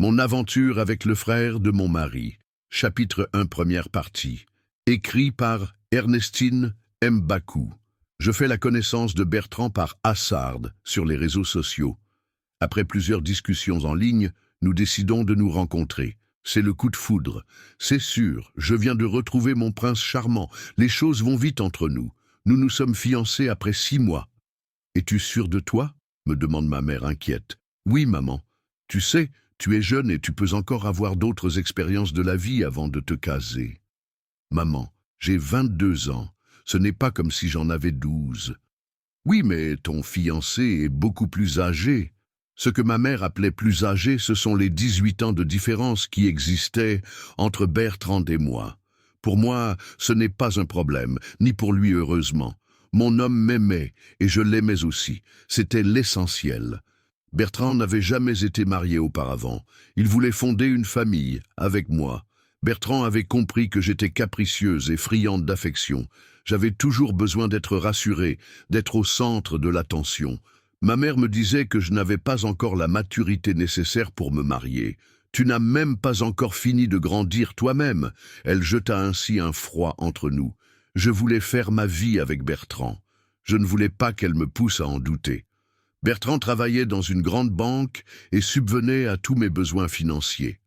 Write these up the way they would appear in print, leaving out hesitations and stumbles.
Mon aventure avec le frère de mon mari. Chapitre 1, première partie. Écrit par Ernestine Mbakou. Je fais la connaissance de Bertrand par Hasard sur les réseaux sociaux. Après plusieurs discussions en ligne, nous décidons de nous rencontrer. C'est le coup de foudre. C'est sûr, je viens de retrouver mon prince charmant. Les choses vont vite entre nous. Nous nous sommes fiancés après 6 mois. Es-tu sûr de toi ? Me demande ma mère inquiète. Oui, maman. Tu sais, tu es jeune et tu peux encore avoir d'autres expériences de la vie avant de te caser. Maman, j'ai 22 ans. Ce n'est pas comme si j'en avais 12. Oui, mais ton fiancé est beaucoup plus âgé. Ce que ma mère appelait plus âgé, ce sont les 18 ans de différence qui existaient entre Bertrand et moi. Pour moi, ce n'est pas un problème, ni pour lui heureusement. Mon homme m'aimait, et je l'aimais aussi. C'était l'essentiel. Bertrand n'avait jamais été marié auparavant. Il voulait fonder une famille, avec moi. Bertrand avait compris que j'étais capricieuse et friande d'affection. J'avais toujours besoin d'être rassurée, d'être au centre de l'attention. Ma mère me disait que je n'avais pas encore la maturité nécessaire pour me marier. Tu n'as même pas encore fini de grandir toi-même. Elle jeta ainsi un froid entre nous. Je voulais faire ma vie avec Bertrand. Je ne voulais pas qu'elle me pousse à en douter. Bertrand travaillait dans une grande banque et subvenait à tous mes besoins financiers.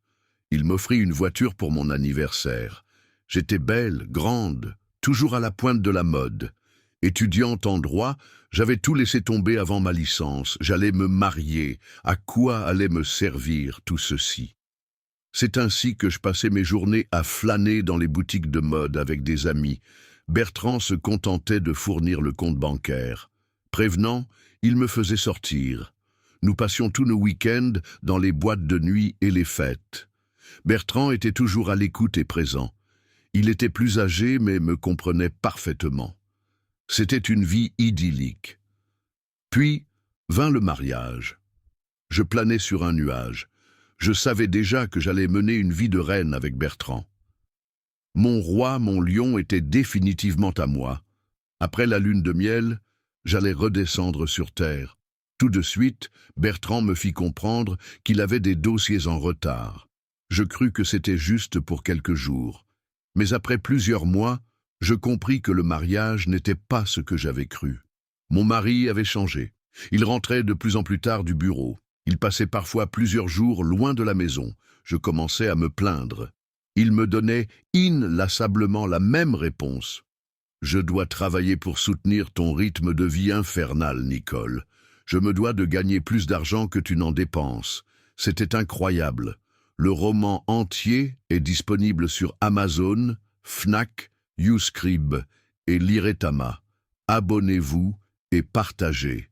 Il m'offrit une voiture pour mon anniversaire. J'étais belle, grande, toujours à la pointe de la mode. Étudiante en droit, j'avais tout laissé tomber avant ma licence. J'allais me marier. À quoi allait me servir tout ceci ? C'est ainsi que je passais mes journées à flâner dans les boutiques de mode avec des amis. Bertrand se contentait de fournir le compte bancaire. Prévenant, il me faisait sortir. Nous passions tous nos week-ends dans les boîtes de nuit et les fêtes. Bertrand était toujours à l'écoute et présent. Il était plus âgé mais me comprenait parfaitement. C'était une vie idyllique. Puis vint le mariage. Je planais sur un nuage. Je savais déjà que j'allais mener une vie de reine avec Bertrand. Mon roi, mon lion était définitivement à moi. Après la lune de miel, j'allais redescendre sur terre. Tout de suite, Bertrand me fit comprendre qu'il avait des dossiers en retard. Je crus que c'était juste pour quelques jours. Mais après plusieurs mois, je compris que le mariage n'était pas ce que j'avais cru. Mon mari avait changé. Il rentrait de plus en plus tard du bureau. Il passait parfois plusieurs jours loin de la maison. Je commençais à me plaindre. Il me donnait inlassablement la même réponse. « Je dois travailler pour soutenir ton rythme de vie infernal, Nicole. Je me dois de gagner plus d'argent que tu n'en dépenses. » C'était incroyable. Le roman entier est disponible sur Amazon, Fnac, YouScribe et Liretama. Abonnez-vous et partagez.